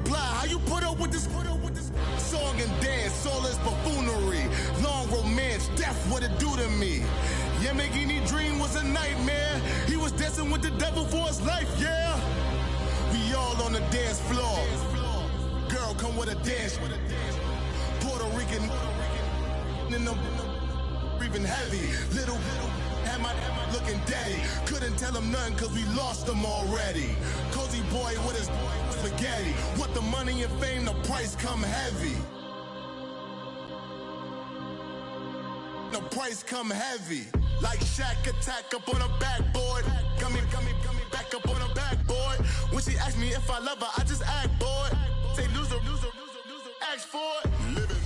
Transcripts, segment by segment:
reply. How you put up with this? Song and dance, all this buffoonery. Long romance, death, what it do to me? Yamagini dream was a nightmare. He was dancing with the devil for his life, yeah. We all on the dance floor. Girl, come with a dance. Puerto Rican in them breathing heavy. Little had my looking daddy. Couldn't tell him nothing cause we lost him already. Cozy boy with his spaghetti. What the money and fame, the price come heavy. The price come heavy. Like Shaq attack up on a backboard. Got me back up on a backboard. When she asked me if I love her, I just act bored. Say loser, ask for it. Living.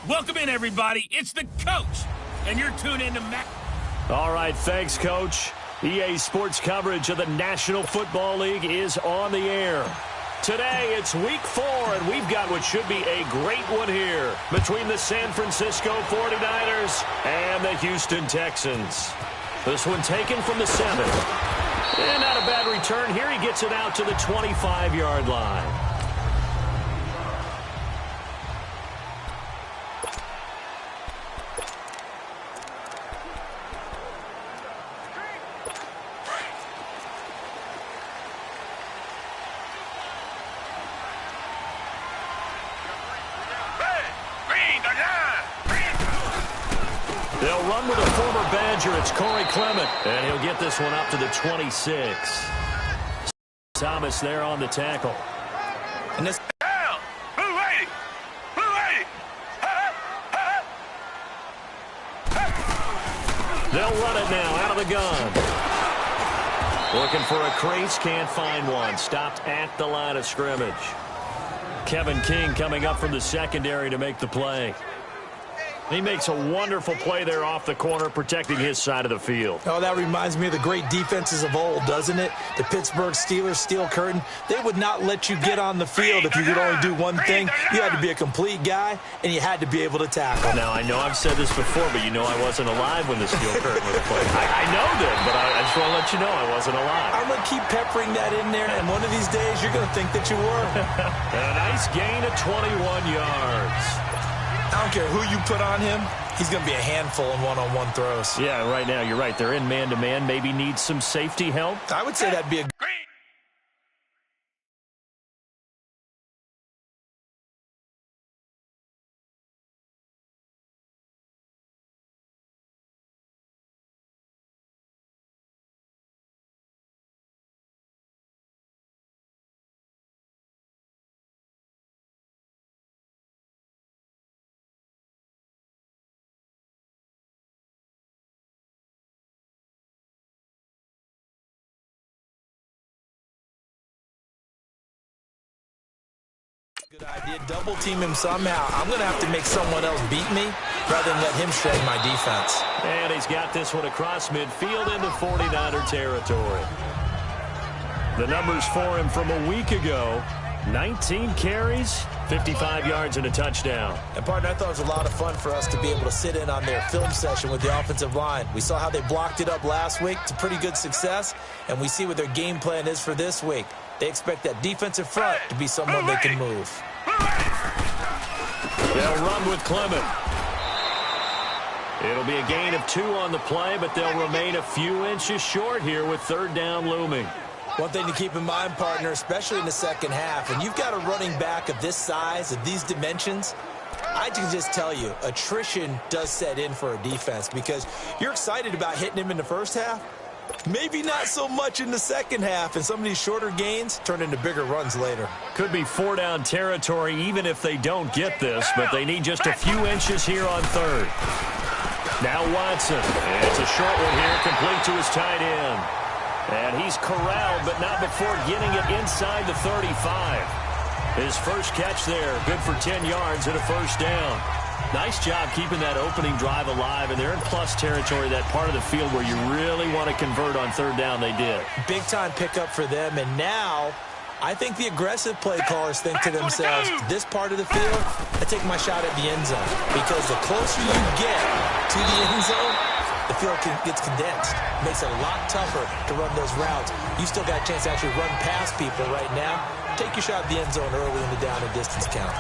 Welcome in, everybody. It's the coach, and you're tuned in to Mac. All right, thanks, Coach. EA Sports coverage of the National Football League is on the air. Today, it's Week 4, and we've got what should be a great one here between the San Francisco 49ers and the Houston Texans. This one taken from the 7. And not a bad return here. He gets it out to the 25-yard line. They'll run with a former Badger. It's Corey Clement, and he'll get this one up to the 26. Thomas there on the tackle. And this They'll run it now out of the gun. Looking for a crease, can't find one. Stopped at the line of scrimmage. Kevin King coming up from the secondary to make the play. He makes a wonderful play there off the corner, protecting his side of the field. Oh, that reminds me of the great defenses of old, doesn't it? The Pittsburgh Steelers, Steel Curtain. They would not let you get on the field if you could only do one thing. You had to be a complete guy, and you had to be able to tackle. Now, I know I've said this before, but you know I wasn't alive when the Steel Curtain was played. I know that, but I just want to let you know I wasn't alive. I'm going to keep peppering that in there, and one of these days you're going to think that you were. A nice gain of 21 yards. I don't care who you put on him. He's going to be a handful in one-on-one throws. Yeah, right now, you're right. They're in man-to-man. Maybe need some safety help. I would say that'd be a good idea. Double team him somehow. I'm going to have to make someone else beat me rather than let him shred my defense. And he's got this one across midfield into 49er territory. The numbers for him from a week ago: 19 carries, 55 yards, and a touchdown. And, partner, I thought it was a lot of fun for us to be able to sit in on their film session with the offensive line. We saw how they blocked it up last week to pretty good success, and we see what their game plan is for this week. They expect that defensive front to be someone they can move. They'll run with Clement. It'll be a gain of 2 on the play, but they'll remain a few inches short here with third down looming. One thing to keep in mind, partner, especially in the second half, and you've got a running back of this size, of these dimensions, I can just tell you, attrition does set in for a defense because you're excited about hitting him in the first half. Maybe not so much in the second half, and some of these shorter gains turn into bigger runs later. Could be 4-down territory even if they don't get this, but they need just a few inches here on third. Now Watson. It's a short one here, complete to his tight end. And he's corralled, but not before getting it inside the 35. His first catch there, good for 10 yards and a first down. Nice job keeping that opening drive alive, and they're in plus territory, that part of the field where you really want to convert on third down. They did. Big-time pickup for them, and now I think the aggressive play callers think to themselves, this part of the field, I take my shot at the end zone, because the closer you get to the end zone, the field gets condensed. Makes it a lot tougher to run those routes. You still got a chance to actually run past people right now. Take your shot at the end zone early in the down and distance count.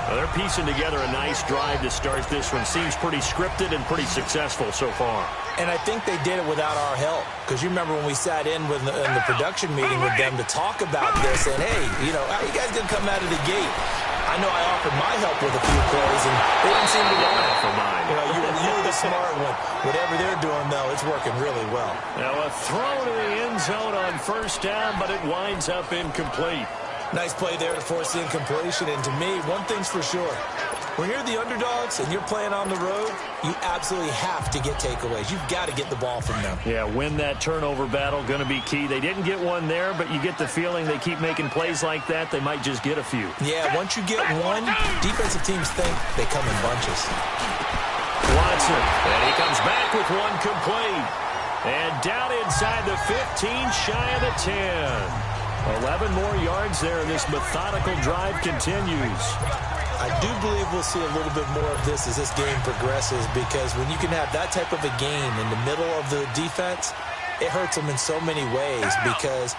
Well, they're piecing together a nice drive to start this one. Seems pretty scripted and pretty successful so far. And I think they did it without our help. Because you remember when we sat in the production meeting with them to talk about this, and hey, how you guys going to come out of the gate? I know I offered my help with a few plays, and they didn't seem to want it. You were the smart one. Whatever they're doing, though, it's working really well. Now a throw to the end zone on first down, but it winds up incomplete. Nice play there to force the incompletion. And to me, one thing's for sure. When you're the underdogs and you're playing on the road, you absolutely have to get takeaways. You've got to get the ball from them. Yeah, win that turnover battle, going to be key. They didn't get one there, but you get the feeling they keep making plays like that, they might just get a few. Yeah, once you get one, defensive teams think they come in bunches. Watson, and he comes back with one complete. And down inside the 15, shy of the 10. 11 more yards there, and this methodical drive continues. I do believe we'll see a little bit more of this as this game progresses, because when you can have that type of a game in the middle of the defense, it hurts them in so many ways, because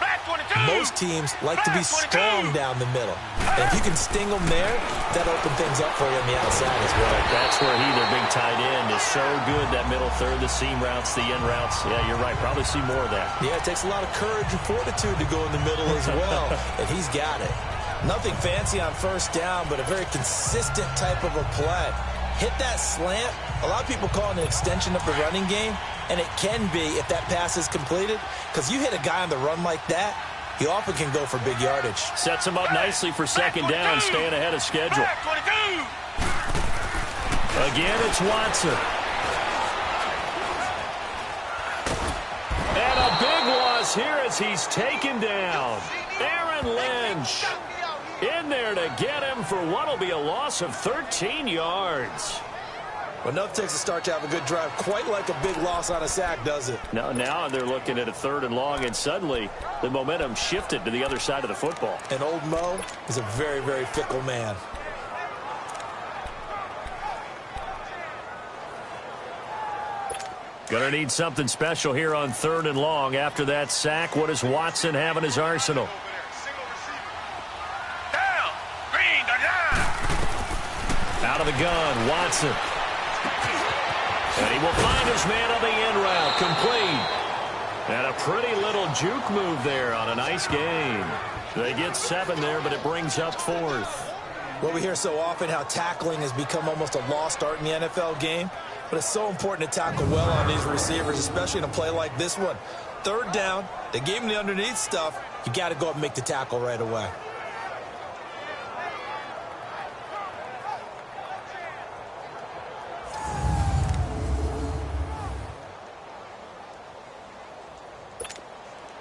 most teams like to be strong down the middle. And if you can sting them there, that opens things up for you on the outside as well. That's where their big tight end, is so good, that middle third, the seam routes, the end routes. Yeah, you're right. Probably see more of that. Yeah, it takes a lot of courage and fortitude to go in the middle as well, and he's got it. Nothing fancy on first down, but a very consistent type of a play. Hit that slant. A lot of people call it an extension of the running game, and it can be if that pass is completed, because you hit a guy on the run like that, he often can go for big yardage. Sets him up nicely for second down, staying ahead of schedule. Again, it's Watson. And a big loss here as he's taken down. Aaron Lynch in there to get him for what will be a loss of 13 yards. Well, enough takes a start to have a good drive. Quite like a big loss on a sack, does it? Now they're looking at a 3rd and long, and suddenly the momentum shifted to the other side of the football. And old Mo is a very, very fickle man. Gonna need something special here on 3rd and long. After that sack, what does Watson have in his arsenal? Out of the gun, Watson. And he will find his man on the end route, complete. And a pretty little juke move there on a nice gain. They get 7 there, but it brings up 4th. Well, we hear so often how tackling has become almost a lost art in the NFL game, but it's so important to tackle well on these receivers, especially in a play like this one. 3rd down, they gave him the underneath stuff. You got to go up and make the tackle right away.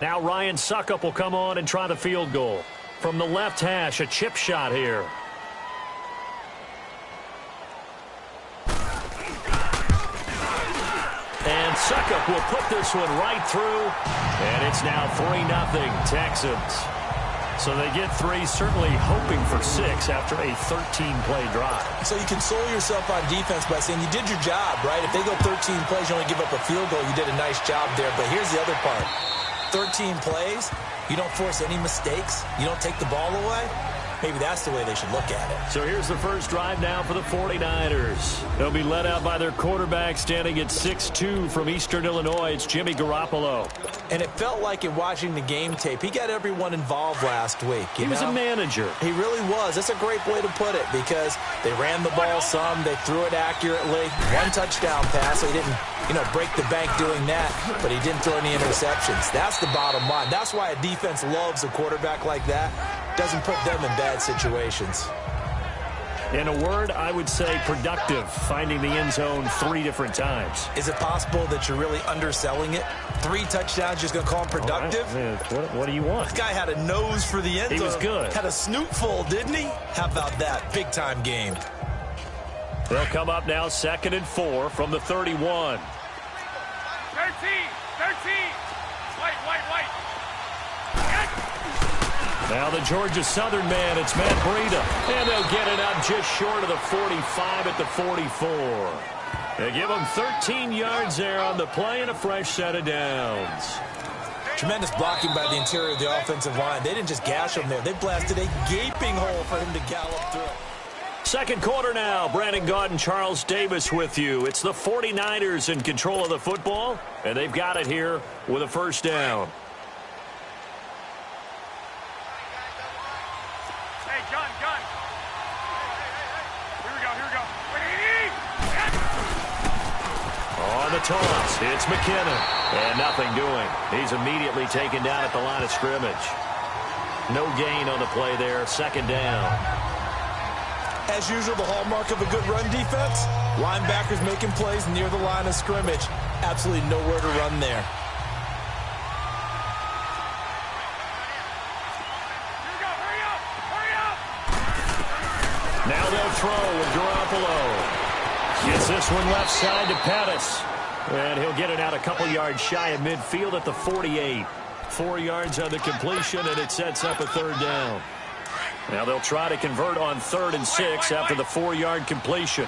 Now Ryan Suckup will come on and try the field goal. From the left hash, a chip shot here. And Suckup will put this one right through. And it's now 3-0 Texans. So they get 3, certainly hoping for 6 after a 13-play drive. So you console yourself on defense by saying you did your job, right? If they go 13 plays, you only give up a field goal, you did a nice job there. But here's the other part. 13 plays, you don't force any mistakes, you don't take the ball away. Maybe that's the way they should look at it. So here's the first drive now for the 49ers. They'll be led out by their quarterback standing at 6'2" from Eastern Illinois. It's Jimmy Garoppolo. And it felt like in watching the game tape, he got everyone involved last week. He was a manager. He really was. That's a great way to put it, because they ran the ball some, they threw it accurately. 1 touchdown pass, so he didn't, break the bank doing that, but he didn't throw any interceptions. That's the bottom line. That's why a defense loves a quarterback like that. Doesn't put them in bad situations. In a word, I would say productive, finding the end zone 3 different times. Is it possible that you're really underselling it? 3 touchdowns, just going to call him productive? Right. What do you want? This guy had a nose for the end zone. He was good. Had a snoot full, didn't he? How about that? Big-time game. They'll come up now 2nd and 4 from the 31. 13. White. Now the Georgia Southern man, it's Matt Breida. And they'll get it up just short of the 45 at the 44. They give them 13 yards there on the play and a fresh set of downs. Tremendous blocking by the interior of the offensive line. They didn't just gash him there. They blasted a gaping hole for him to gallop through. Second quarter now. Brandon Gaud and Charles Davis with you. It's the 49ers in control of the football, and they've got it here with a first down. Hey, John. Here we go. On the toss, it's McKinnon. And nothing doing. He's immediately taken down at the line of scrimmage. No gain on the play there. Second down. As usual, the hallmark of a good run defense, linebackers making plays near the line of scrimmage. Absolutely nowhere to run there. Hurry up! Now they'll throw with Garoppolo. Gets this one left side to Pettis. And he'll get it out a couple yards shy of midfield at the 48. 4 yards on the completion, and it sets up a third down. Now they'll try to convert on 3rd and 6 after the 4-yard completion.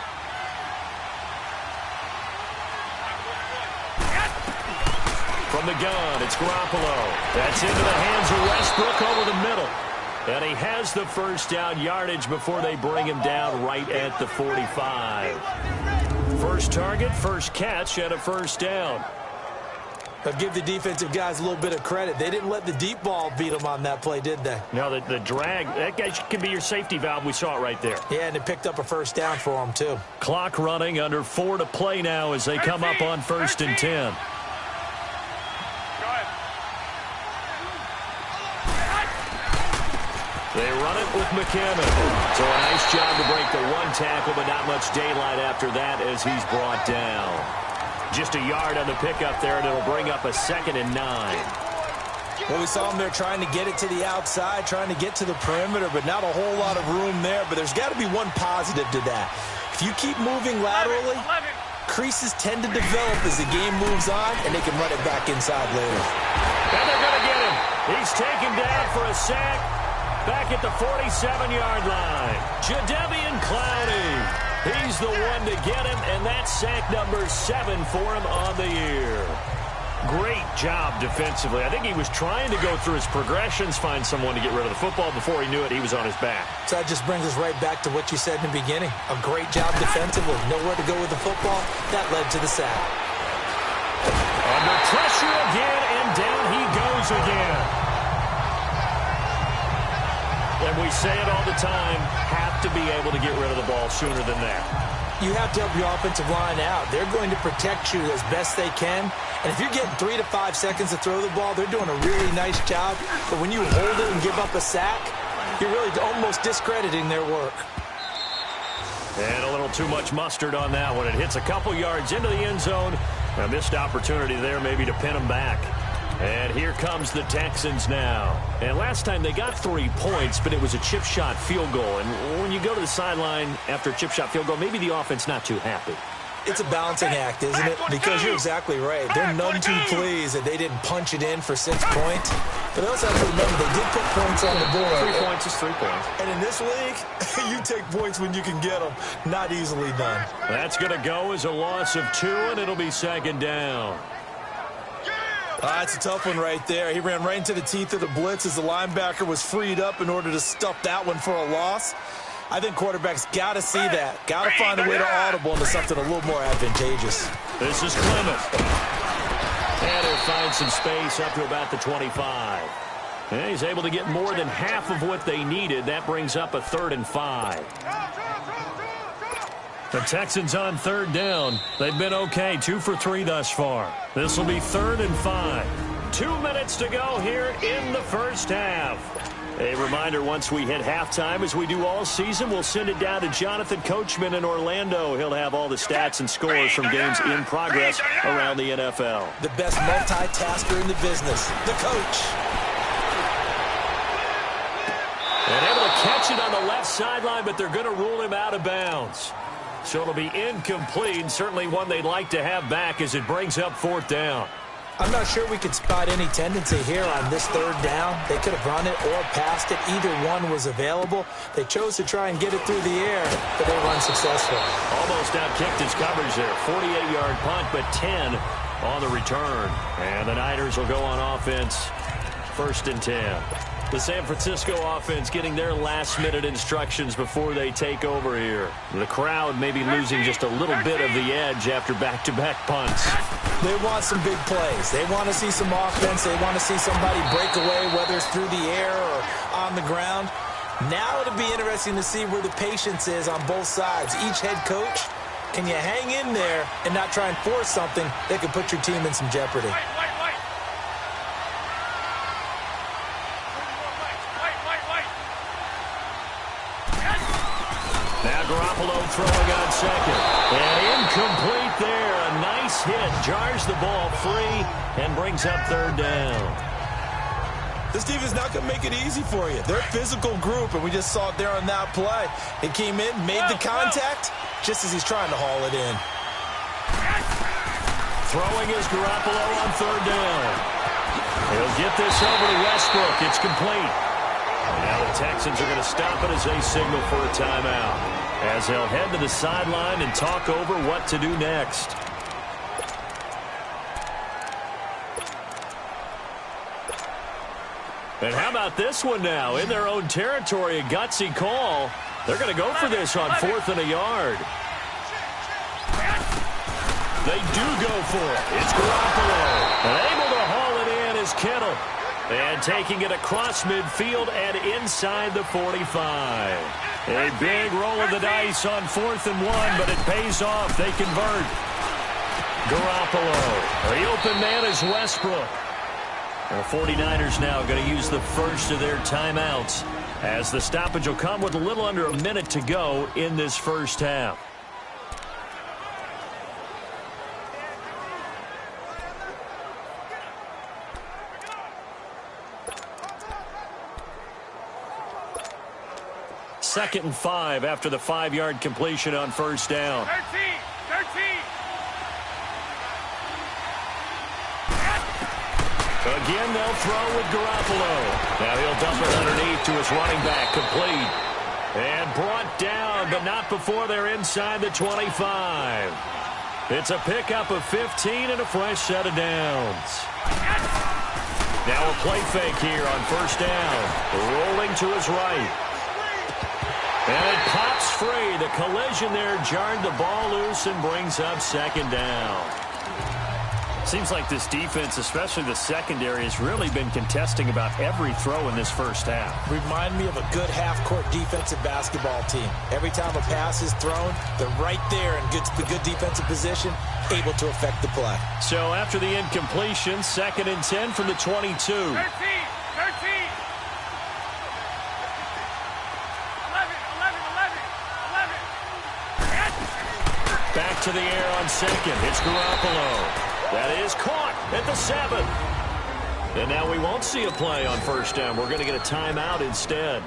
From the gun, it's Garoppolo. That's into the hands of Westbrook over the middle. And he has the first down yardage before they bring him down right at the 45. First target, first catch, and a first down. I'll give the defensive guys a little bit of credit. They didn't let the deep ball beat them on that play, did they? Now, the drag, that guy can be your safety valve. We saw it right there. Yeah, and it picked up a first down for them, too. Clock running, under 4 to play now as they come up on 1st and 10. They run it with McKinnon. So a nice job to break the one tackle, but not much daylight after that as he's brought down. Just a yard on the pickup there, and it'll bring up a 2nd and 9. Well, we saw him there trying to get it to the outside, trying to get to the perimeter, but not a whole lot of room there. But there's got to be one positive to that. If you keep moving laterally, creases tend to develop as the game moves on, and they can run it back inside later. And they're going to get him. He's taken down for a sack. Back at the 47-yard line, Jadeveon Clowney. He's the one to get him, and that's sack number 7 for him on the year. Great job defensively. I think he was trying to go through his progressions, find someone to get rid of the football. Before he knew it, he was on his back. So that just brings us right back to what you said in the beginning. A great job defensively. Nowhere to go with the football. That led to the sack. Under pressure again, and down he goes again. And we say it all the time, have to be able to get rid of the ball sooner than that. You have to help your offensive line out. They're going to protect you as best they can. And if you're getting 3 to 5 seconds to throw the ball, they're doing a really nice job. But when you hold it and give up a sack, you're really almost discrediting their work. And a little too much mustard on that one. It hits a couple yards into the end zone. A missed opportunity there maybe to pin them back. And here comes the Texans now. And last time they got 3 points, but it was a chip shot field goal. And when you go to the sideline after a chip shot field goal, maybe the offense not too happy. It's a balancing act, isn't it? Because you're exactly right. They're none too pleased that they didn't punch it in for 6 points. But they also have to remember they did put points on the board. 3 points is 3 points. And in this league, you take points when you can get them. Not easily done. That's going to go as a loss of 2, and it'll be 2nd down. That's a tough one right there. He ran right into the teeth of the blitz as the linebacker was freed up in order to stuff that one for a loss. I think quarterbacks got to see that. Got to find a way to audible into something a little more advantageous. This is Clement. And he'll find some space up to about the 25. And he's able to get more than half of what they needed. That brings up a 3rd and 5. The Texans on 3rd down. They've been okay, 2 for 3 thus far. This will be 3rd and 5. 2 minutes to go here in the first half. A reminder, once we hit halftime, as we do all season, we'll send it down to Jonathan Coachman in Orlando. He'll have all the stats and scores from games in progress around the NFL. The best multitasker in the business, the coach. And able to catch it on the left sideline, but they're going to rule him out of bounds. So it'll be incomplete, and certainly one they'd like to have back as it brings up 4th down. I'm not sure we could spot any tendency here on this third down. They could have run it or passed it. Either one was available. They chose to try and get it through the air, but they were unsuccessful. Almost outkicked his coverage there. 48-yard punt, but 10 on the return. And the Niners will go on offense, 1st and 10. The San Francisco offense getting their last-minute instructions before they take over here. The crowd may be losing just a little bit of the edge after back-to-back punts. They want some big plays. They want to see some offense. They want to see somebody break away, whether it's through the air or on the ground. Now it'll be interesting to see where the patience is on both sides. Each head coach, can you hang in there and not try and force something that could put your team in some jeopardy? Now Garoppolo throwing on second. And incomplete there. A nice hit. Jars the ball free and brings up 3rd down. This defense is not going to make it easy for you. They're a physical group, and we just saw it there on that play. It came in, made the contact, just as he's trying to haul it in. Throwing is Garoppolo on 3rd down. He'll get this over to Westbrook. It's complete. Now the Texans are going to stop it as they signal for a timeout, as they'll head to the sideline and talk over what to do next. And how about this one now? In their own territory, a gutsy call. They're going to go for this on 4th and a yard. They do go for it. It's Garoppolo. And able to haul it in is Kittle. And taking it across midfield and inside the 45. A big roll of the dice on 4th and 1, but it pays off. They convert. Garoppolo. The open man is Westbrook. The 49ers now going to use the first of their timeouts, as the stoppage will come with a little under a minute to go in this first half. Second and 5 after the 5-yard completion on 1st down. 13. Again, they'll throw with Garoppolo. Now he'll dump it underneath to his running back, complete. And brought down, but not before they're inside the 25. It's a pickup of 15 and a fresh set of downs. Now a play fake here on 1st down. Rolling to his right. And it pops free. The collision there jarred the ball loose and brings up 2nd down. Seems like this defense, especially the secondary, has really been contesting about every throw in this first half. Remind me of a good half-court defensive basketball team. Every time a pass is thrown, they're right there in good defensive position, able to affect the play. So after the incompletion, 2nd and 10 from the 22. 13. Back to the air on 2nd. It's Garoppolo. That is caught at the 7. And now we won't see a play on 1st down. We're going to get a timeout instead,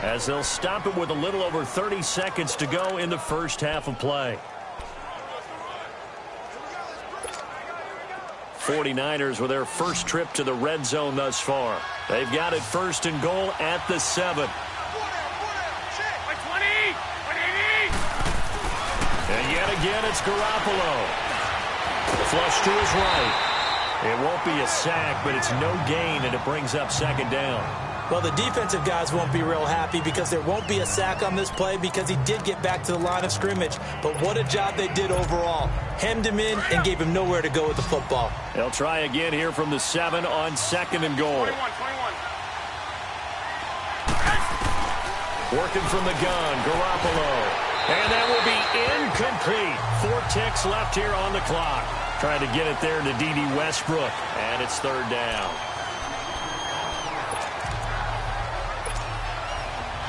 as they'll stop it with a little over 30 seconds to go in the first half of play. 49ers with their first trip to the red zone thus far. They've got it 1st and goal at the 7. And yet again, it's Garoppolo. Flush to his right. It won't be a sack, but it's no gain, and it brings up 2nd down. Well, the defensive guys won't be real happy because there won't be a sack on this play because he did get back to the line of scrimmage. But what a job they did overall. Hemmed him in and gave him nowhere to go with the football. They'll try again here from the 7 on 2nd and goal. 21. Working from the gun, Garoppolo. And that will be incomplete. 4 ticks left here on the clock. Trying to get it there to D.D. Westbrook. And it's 3rd down.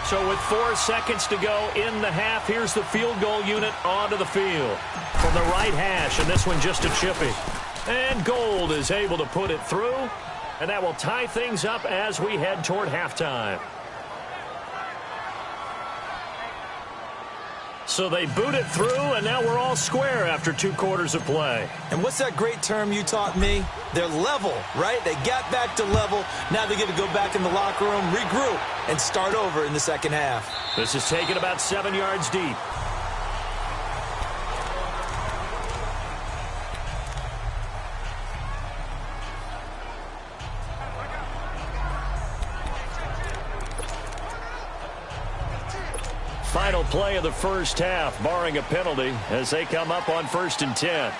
So with 4 seconds to go in the half, here's the field goal unit onto the field. From the right hash, and this one just a chippy. And Gold is able to put it through. And that will tie things up as we head toward halftime. So they boot it through, and now we're all square after 2 quarters of play. And what's that great term you taught me? They're level, right? They got back to level. Now they get to go back in the locker room, regroup, and start over in the second half. This is taken about 7 yards deep. Final play of the first half, barring a penalty, as they come up on 1st and 10.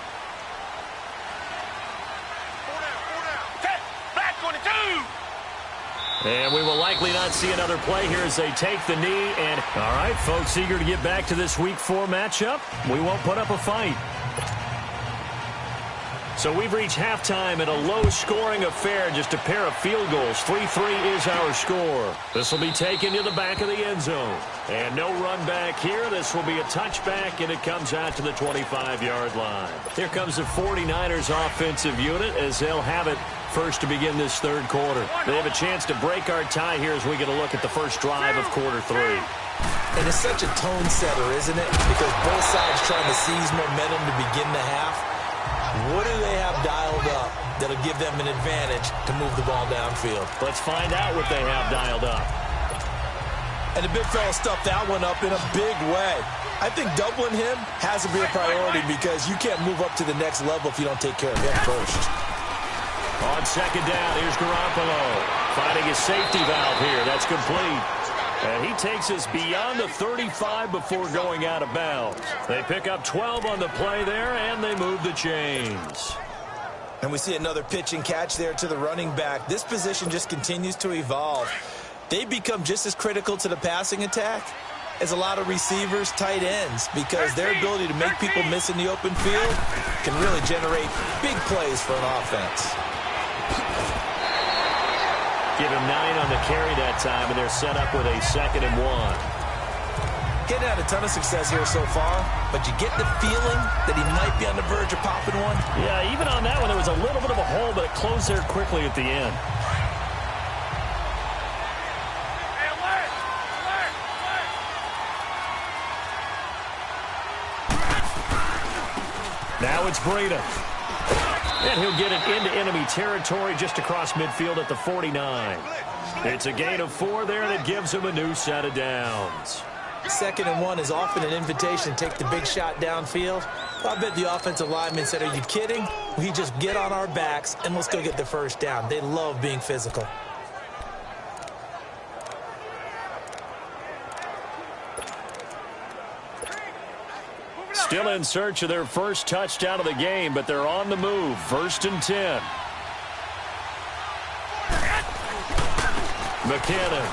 And we will likely not see another play here as they take the knee. And all right, folks, eager to get back to this Week 4 matchup. We won't put up a fight. So we've reached halftime in a low-scoring affair, just a pair of field goals. 3-3 is our score. This will be taken to the back of the end zone. And no run back here. This will be a touchback, and it comes out to the 25-yard line. Here comes the 49ers offensive unit as they'll have it first to begin this third quarter. They have a chance to break our tie here as we get a look at the first drive of quarter 3. And it's such a tone setter, isn't it? Because both sides trying to seize momentum to begin the half. What do they have dialed up that'll give them an advantage to move the ball downfield? Let's find out what they have dialed up. And the big fella stuffed that one up in a big way. I think doubling him has to be a priority because you can't move up to the next level if you don't take care of him first. On second down, here's Garoppolo finding his safety valve here. That's complete. And he takes us beyond the 35 before going out of bounds. They pick up 12 on the play there, and they move the chains. And we see another pitch and catch there to the running back. This position just continues to evolve. They become just as critical to the passing attack as a lot of receivers, tight ends, because their ability to make people miss in the open field can really generate big plays for an offense. Give him 9 on the carry that time, and they're set up with a 2nd and 1. Getting had a ton of success here so far, but you get the feeling that he might be on the verge of popping one. Yeah, even on that one, there was a little bit of a hole, but it closed there quickly at the end. Now it's Breida. And he'll get it into enemy territory just across midfield at the 49. It's a gain of 4 there, and it gives him a new set of downs. 2nd and 1 is often an invitation to take the big shot downfield. I bet the offensive lineman said, are you kidding? We just get on our backs, and let's go get the first down. They love being physical. Still in search of their first touchdown of the game, but they're on the move. 1st and 10. McKinnon.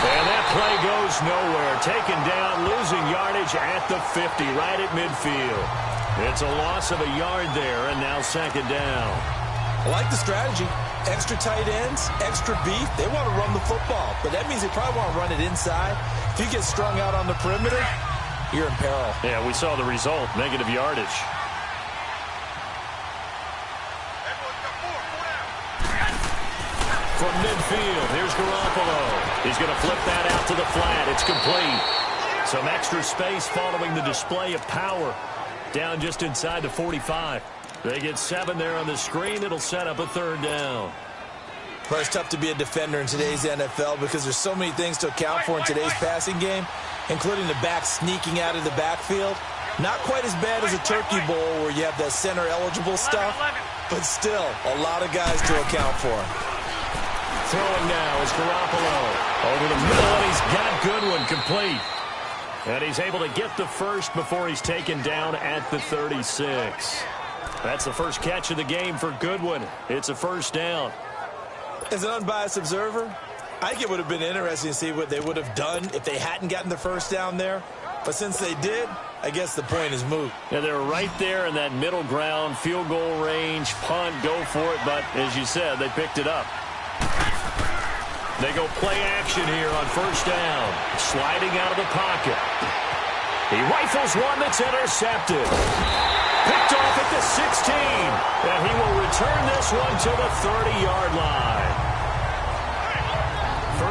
And that play goes nowhere. Taken down, losing yardage at the 50, right at midfield. It's a loss of a yard there, and now 2nd down. I like the strategy. Extra tight ends, extra beef. They want to run the football, but that means they probably want to run it inside. If you get strung out on the perimeter, you're in peril. Yeah, we saw the result, negative yardage. From midfield, here's Garoppolo. He's going to flip that out to the flat. It's complete. Some extra space following the display of power. Down just inside the 45. They get 7 there on the screen. It'll set up a 3rd down. Well, it's tough to be a defender in today's NFL because there's so many things to account for in today's passing game, including the back sneaking out of the backfield. Not quite as bad as a turkey bowl where you have the center-eligible stuff, but still a lot of guys to account for. Throwing now is Garoppolo. Over the middle, and he's got Goodwin complete. And he's able to get the first before he's taken down at the 36. That's the first catch of the game for Goodwin. It's a 1st down. As an unbiased observer, I think it would have been interesting to see what they would have done if they hadn't gotten the 1st down there. But since they did, I guess the point is moot. Yeah, they're right there in that middle ground, field goal range, punt, go for it. But as you said, they picked it up. They go play action here on 1st down. Sliding out of the pocket. He rifles one that's intercepted. Picked off at the 16. And he will return this one to the 30-yard line.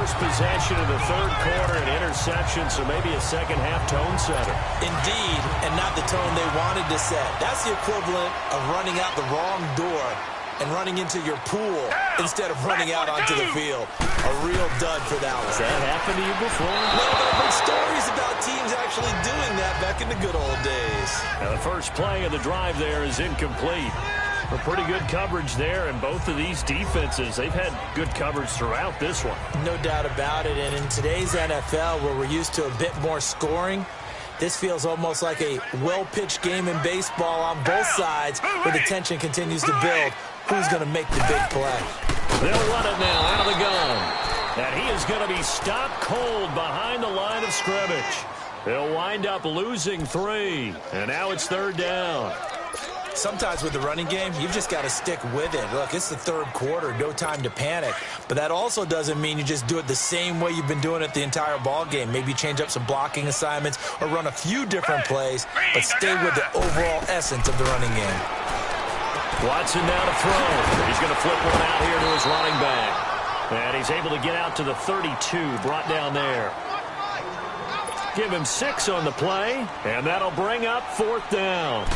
first possession of the third quarter, an interception, so maybe a second-half tone setter. Indeed, and not the tone they wanted to set. That's the equivalent of running out the wrong door and running into your pool instead of running out onto the field. A real dud for that one. Has that happened to you before? No, but I've heard stories about teams actually doing that back in the good old days. Now the first play of the drive there is incomplete. A pretty good coverage there, and both of these defenses, they've had good coverage throughout this one. No doubt about it, and in today's NFL, where we're used to a bit more scoring, this feels almost like a well-pitched game in baseball on both sides, where the tension continues to build. Who's going to make the big play? They'll run it now out of the gun. And he is going to be stopped cold behind the line of scrimmage. They'll wind up losing 3, and now it's third down. Sometimes with the running game, you've just got to stick with it. Look, it's the third quarter, no time to panic. But that also doesn't mean you just do it the same way you've been doing it the entire ball game. Maybe change up some blocking assignments or run a few different plays, but stay with the overall essence of the running game. Watson now to throw. He's going to flip one out here to his running back. And he's able to get out to the 32, brought down there. Give him 6 on the play, and that'll bring up fourth down.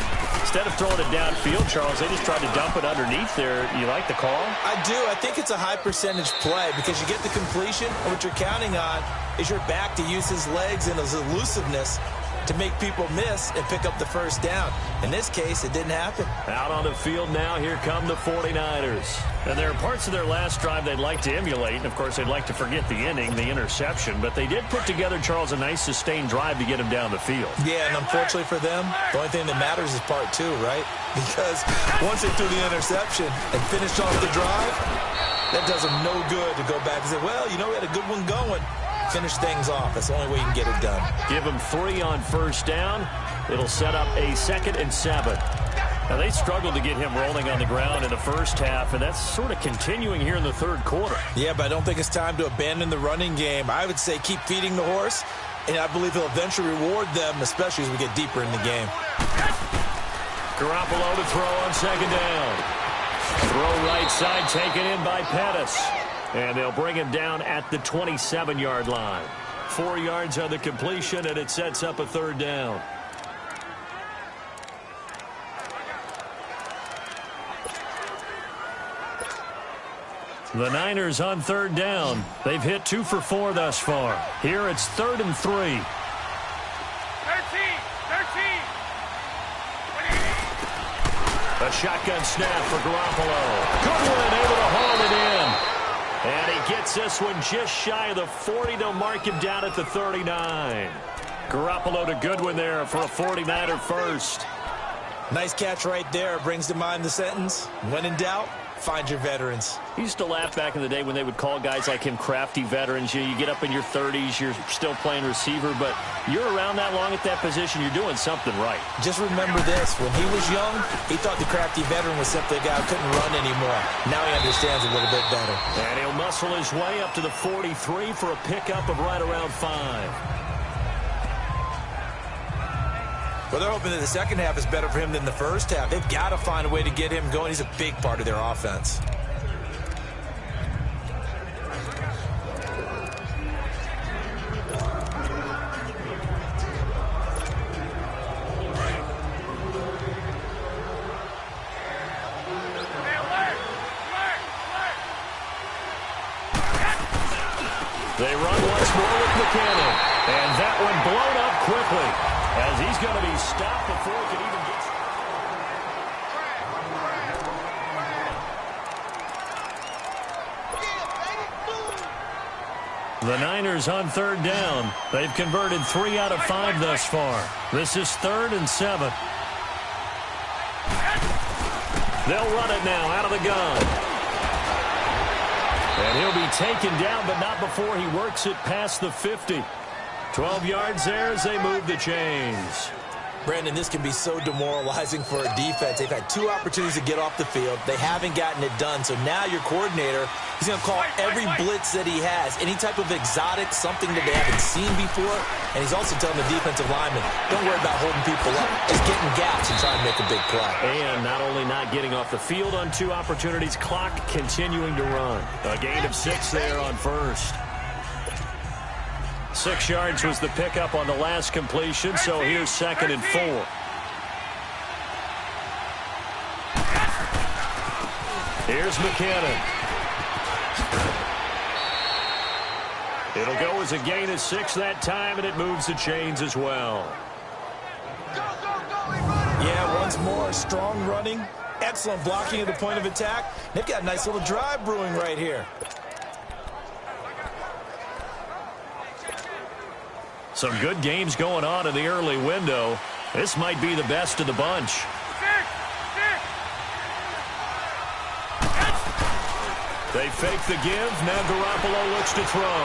Instead of throwing it downfield, Charles, they just tried to dump it underneath there. You like the call? I do. I think it's a high-percentage play because you get the completion, and what you're counting on is your back to use his legs and his elusiveness to make people miss and pick up the first down. In this case, it didn't happen. Out on the field now, here come the 49ers. And there are parts of their last drive they'd like to emulate. And, of course, they'd like to forget the inning, the interception. But they did put together, Charles, a nice sustained drive to get him down the field. Yeah, and unfortunately for them, the only thing that matters is part 2, right? Because once they threw the interception and finished off the drive, that does them no good to go back and say, well, you know, we had a good one going. Finish things off. That's the only way you can get it done. Give him 3 on first down. It'll set up a 2nd and 7. Now, they struggled to get him rolling on the ground in the first half, and that's sort of continuing here in the third quarter. Yeah, but I don't think it's time to abandon the running game. I would say keep feeding the horse, and I believe he'll eventually reward them, especially as we get deeper in the game. Garoppolo to throw on second down. Throw right side taken in by Pettis. And they'll bring him down at the 27-yard line. 4 yards on the completion, and it sets up a third down. The Niners on third down. They've hit 2 for 4 thus far. Here it's 3rd and 3. 13. A shotgun snap for Garoppolo. Goodwin able to haul it in. And he gets this one just shy of the 40. They'll mark him down at the 39. Garoppolo to Goodwin there for a 49er first. Nice catch right there. Brings to mind the sentence, when in doubt, find your veterans. He used to laugh back in the day when they would call guys like him crafty veterans. You get up in your 30s, you're still playing receiver, but you're around that long at that position, you're doing something right. Just remember this. When he was young, he thought the crafty veteran was simply a guy who couldn't run anymore. Now he understands a little bit better. And he'll muscle his way up to the 43 for a pickup of right around 5. Well, they're hoping that the second half is better for him than the first half. They've got to find a way to get him going. He's a big part of their offense. They run once more with McKinnon. And that one blown up quickly as he's going to be stopped before he can even get... The Niners on third down. They've converted 3 out of 5 thus far. This is 3rd and 7. They'll run it now out of the gun. And he'll be taken down, but not before he works it past the 50. 12 yards there as they move the chains. Brandon, this can be so demoralizing for a defense. They've had 2 opportunities to get off the field. They haven't gotten it done. So now your coordinator, he's going to call every blitz that he has, any type of exotic, something that they haven't seen before. And he's also telling the defensive lineman, don't worry about holding people up. Just get in gaps and try and make a big play. And not only not getting off the field on 2 opportunities, clock continuing to run. A gain of 6 there on first. 6 yards was the pickup on the last completion, so here's 2nd and 4. Here's McKinnon. It'll go as a gain of 6 that time, and it moves the chains as well. Yeah, once more, strong running, excellent blocking at the point of attack. They've got a nice little drive brewing right here. Some good games going on in the early window. This might be the best of the bunch. They fake the give. Now Garoppolo looks to throw.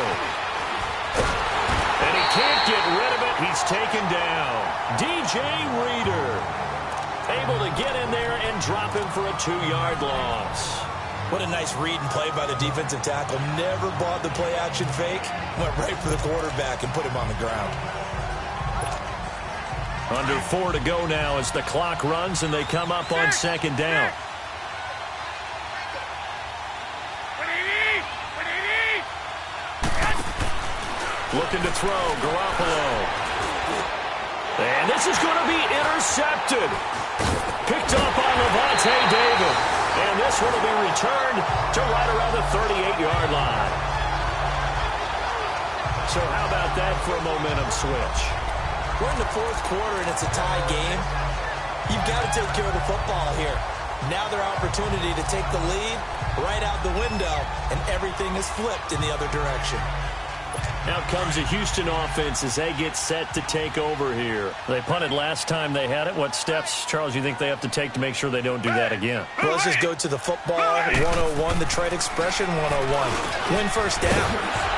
And he can't get rid of it. He's taken down. DJ Reader able to get in there and drop him for a 2-yard loss. What a nice read and play by the defensive tackle. Never bought the play-action fake. Went right for the quarterback and put him on the ground. Under 4 to go now as the clock runs and they come up on 2nd down. Looking to throw, Garoppolo. And this is going to be intercepted. Picked up by Levante David. And this one will be returned to right around the 38-yard line. So how about that for a momentum switch? We're in the 4th quarter and it's a tie game. You've got to take care of the football here. Now their opportunity to take the lead right out the window, and everything is flipped in the other direction. Out comes the Houston offense as they get set to take over here. They punted last time they had it. What steps, Charles, you think they have to take to make sure they don't do that again? Well, let's just go to the football 101, the trade expression 101. Win first down.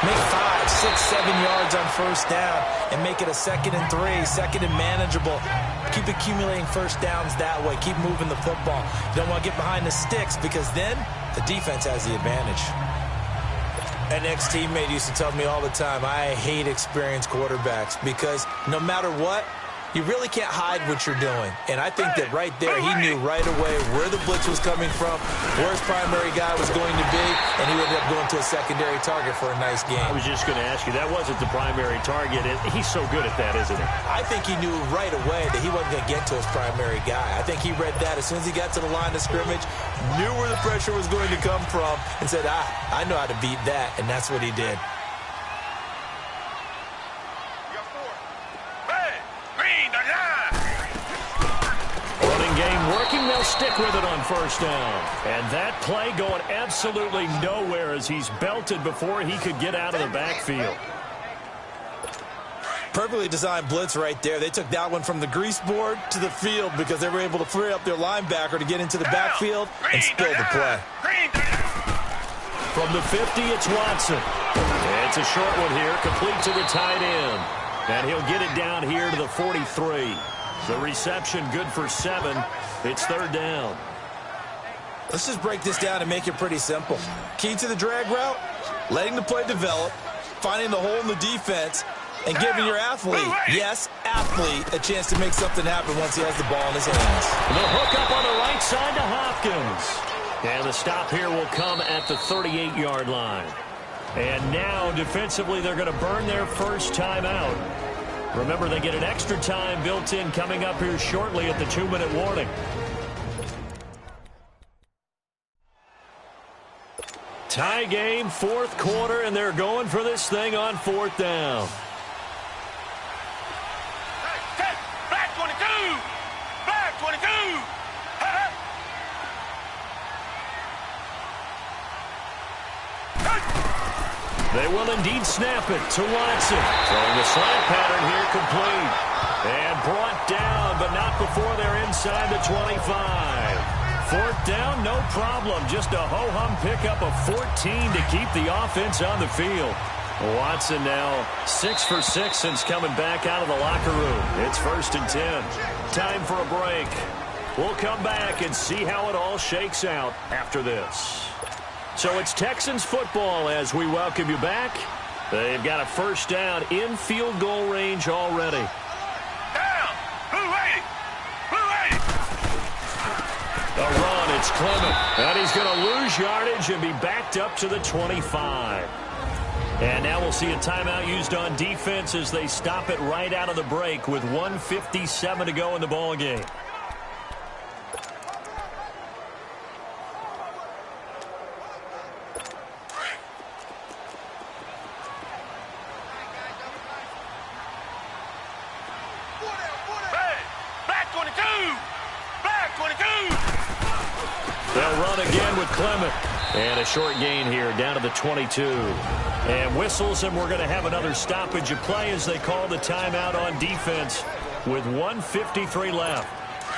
Make 5, 6, 7 yards on first down and make it a 2nd and 3, 2nd and manageable. Keep accumulating first downs that way. Keep moving the football. You don't want to get behind the sticks because then the defense has the advantage. An ex-teammate used to tell me all the time, I hate experienced quarterbacks because no matter what, you really can't hide what you're doing. And I think that right there, he knew right away where the blitz was coming from, where his primary guy was going to be, and he ended up going to a secondary target for a nice game. I was just going to ask you, that wasn't the primary target. He's so good at that, isn't he? I think he knew right away that he wasn't going to get to his primary guy. I think he read that as soon as he got to the line of scrimmage, knew where the pressure was going to come from, and said, I know how to beat that, and that's what he did. Game working, they'll stick with it on first down. And that play going absolutely nowhere as he's belted before he could get out of the backfield. Perfectly designed blitz right there. They took that one from the grease board to the field because they were able to free up their linebacker to get into the backfield and spill the play. From the 50, it's Watson. It's a short one here, complete to the tight end. And he'll get it down here to the 43. The reception good for 7. It's 3rd down. Let's just break this down and make it pretty simple. Key to the drag route, letting the play develop, finding the hole in the defense, and giving your athlete, yes, athlete, a chance to make something happen once he has the ball in his hands. The hook up on the right side to Hopkins. And the stop here will come at the 38-yard line. And now, defensively, they're going to burn their first timeout. Remember, they get an extra time built in coming up here shortly at the 2-minute warning. Tie game, 4th quarter, and they're going for this thing on 4th down. Black 22! Black 22! They will indeed snap it to Watson. Throwing the slant pattern here complete. And brought down, but not before they're inside the 25. 4th down, no problem. Just a ho-hum pickup of 14 to keep the offense on the field. Watson now 6 for 6 since coming back out of the locker room. It's 1st and 10. Time for a break. We'll come back and see how it all shakes out after this. So it's Texans football as we welcome you back. They've got a first down in field goal range already. Down! Blue 80! Blue 80! The run, it's Clement. And he's going to lose yardage and be backed up to the 25. And now we'll see a timeout used on defense as they stop it right out of the break with 1:57 to go in the ball game. They'll run again with Clement. And a short gain here down to the 22. And whistles, and we're going to have another stoppage of play as they call the timeout on defense with 1:53 left.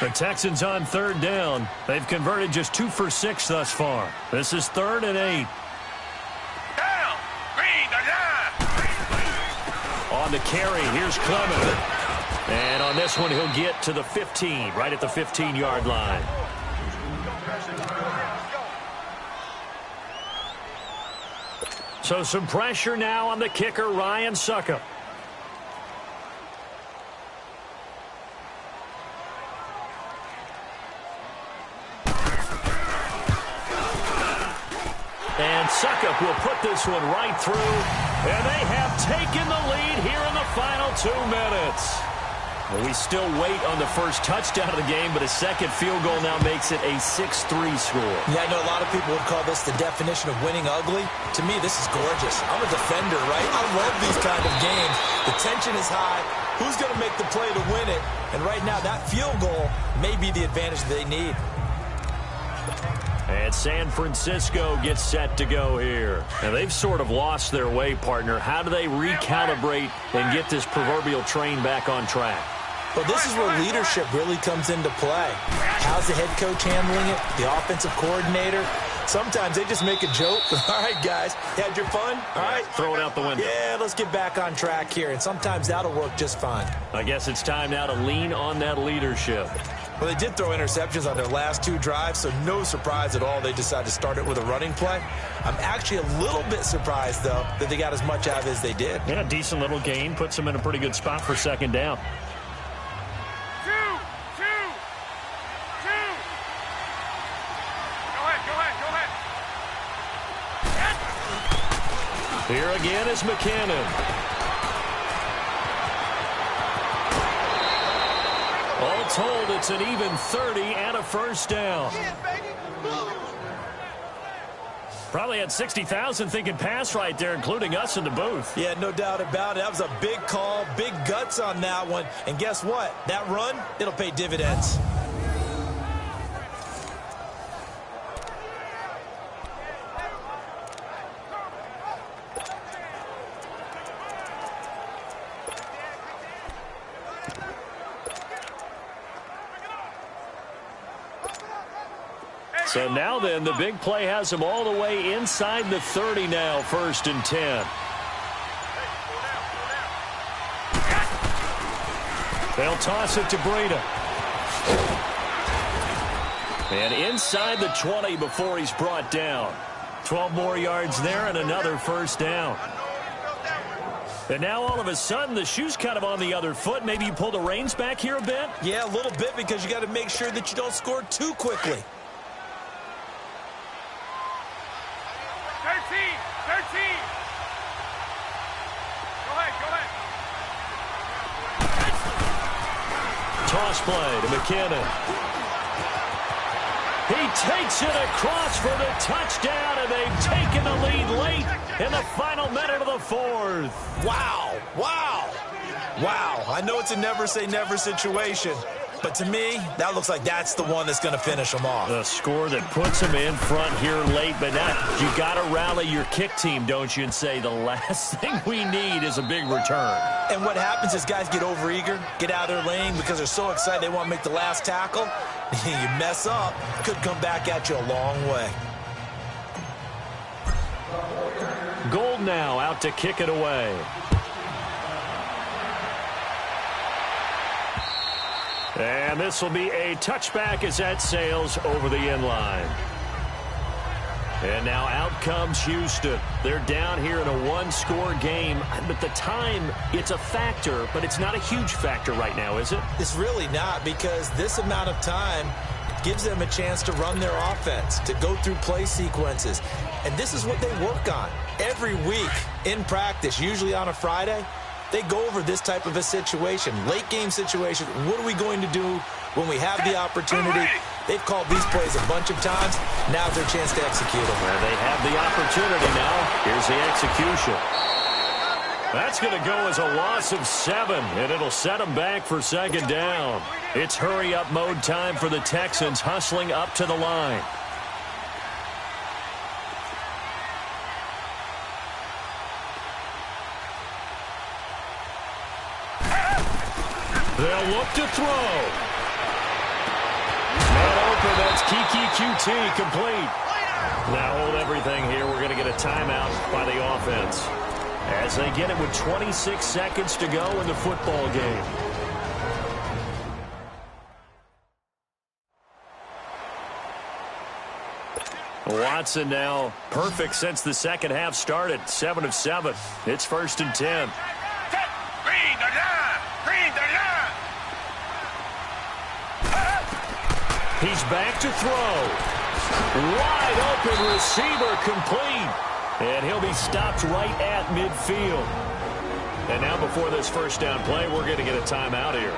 The Texans on third down. They've converted just 2 for 6 thus far. This is 3rd and 8. Down. Green, On the carry, here's Clement. And on this one, he'll get to the 15, right at the 15-yard line. So some pressure now on the kicker, Ryan Succop. And Succop will put this one right through. And they have taken the lead here in the final 2 minutes. Well, we still wait on the first touchdown of the game, but a second field goal now makes it a 6-3 score. Yeah, I know a lot of people would call this the definition of winning ugly. To me, this is gorgeous. I'm a defender, right? I love these kind of games. The tension is high. Who's going to make the play to win it? And right now, that field goal may be the advantage they need. And San Francisco gets set to go here. And they've sort of lost their way, partner. How do they recalibrate and get this proverbial train back on track? Well, this is where leadership really comes into play. How's the head coach handling it? The offensive coordinator? Sometimes they just make a joke. All right, guys, had your fun? All right. Throw it out the window. Yeah, let's get back on track here. And sometimes that'll work just fine. I guess it's time now to lean on that leadership. Well, they did throw interceptions on their last 2 drives, so no surprise at all they decided to start it with a running play. I'm actually a little bit surprised, though, that they got as much out of it as they did. Yeah, decent little gain. Puts them in a pretty good spot for 2nd down. Here again is McKinnon. All told, it's an even 30 and a first down. Probably had 60,000 thinking pass right there, including us in the booth. Yeah, no doubt about it. That was a big call, big guts on that one. And guess what? That run, it'll pay dividends. So now then, the big play has them all the way inside the 30 now, 1st and 10. They'll toss it to Breida. And inside the 20 before he's brought down. 12 more yards there and another first down. And now all of a sudden the shoe's kind of on the other foot. Maybe you pull the reins back here a bit? Yeah, a little bit, because you got to make sure that you don't score too quickly. 13. Go ahead. Toss play to McKinnon. He takes it across for the touchdown, and they've taken the lead late in the final minute of the 4th. Wow. I know it's a never say never situation, but to me, that looks like that's the one that's going to finish them off. The score that puts them in front here late, but now you got to rally your kick team, don't you, and say the last thing we need is a big return. And what happens is guys get overeager, get out of their lane because they're so excited they want to make the last tackle. You mess up, could come back at you a long way. Gold now out to kick it away. And this will be a touchback as that sails over the end line. And now out comes Houston. They're down here in a 1-score game. But the time, it's a factor, but it's not a huge factor right now, is it? It's really not, because this amount of time gives them a chance to run their offense, to go through play sequences. And this is what they work on every week in practice, usually on a Friday. They go over this type of a situation, late game situation. What are we going to do when we have the opportunity? They've called these plays a bunch of times. Now's their chance to execute them. Well, they have the opportunity now. Here's the execution. That's going to go as a loss of 7, and it'll set them back for second down. It's hurry-up mode time for the Texans, hustling up to the line. They'll look to throw. Man open, that's Kiki QT complete. Now hold everything here. We're going to get a timeout by the offense as they get it with 26 seconds to go in the football game. Watson now perfect since the second half started. 7 of 7. It's 1st and 10. He's back to throw. Wide open receiver complete. And he'll be stopped right at midfield. And now before this first down play, we're going to get a timeout here,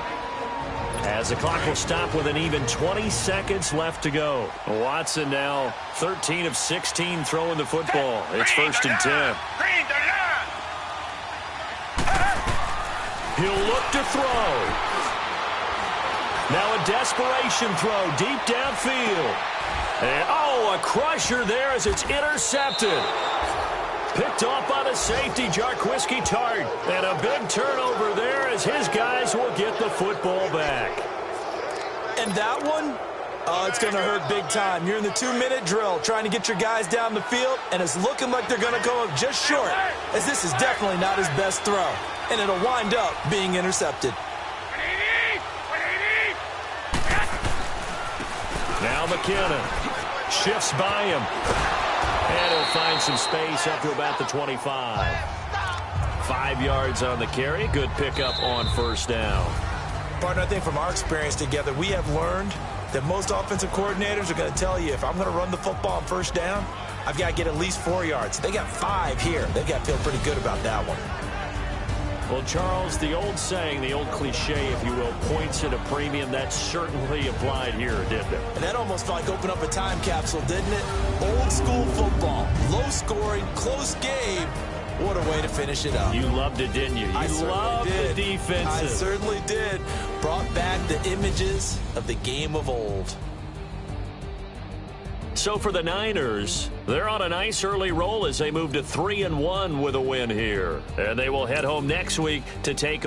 as the clock will stop with an even 20 seconds left to go. Watson now 13 of 16 throwing the football. It's 1st and 10. He'll look to throw. Now a desperation throw deep downfield. And, a crusher there as it's intercepted. Picked off by the safety, Jarquiski Tart. And a big turnover there as his guys will get the football back. And that one, it's going to hurt big time. You're in the 2-minute drill trying to get your guys down the field, and it's looking like they're going to go up just short, as this is definitely not his best throw. And it'll wind up being intercepted. Now McKinnon shifts by him. And he'll find some space up to about the 25. 5 yards on the carry. Good pickup on first down. Partner, I think from our experience together, we have learned that most offensive coordinators are going to tell you, if I'm going to run the football on first down, I've got to get at least 4 yards. They got 5 here. They've got to feel pretty good about that one. Well, Charles, the old saying, the old cliche, if you will, points at a premium, that certainly applied here, didn't it? And that almost felt like opened up a time capsule, didn't it? Old school football, low scoring, close game. What a way to finish it up. You loved it, didn't you? You loved the defenses. I certainly did. Brought back the images of the game of old. So for the Niners, they're on a nice early roll as they move to 3-1 with a win here. And they will head home next week to take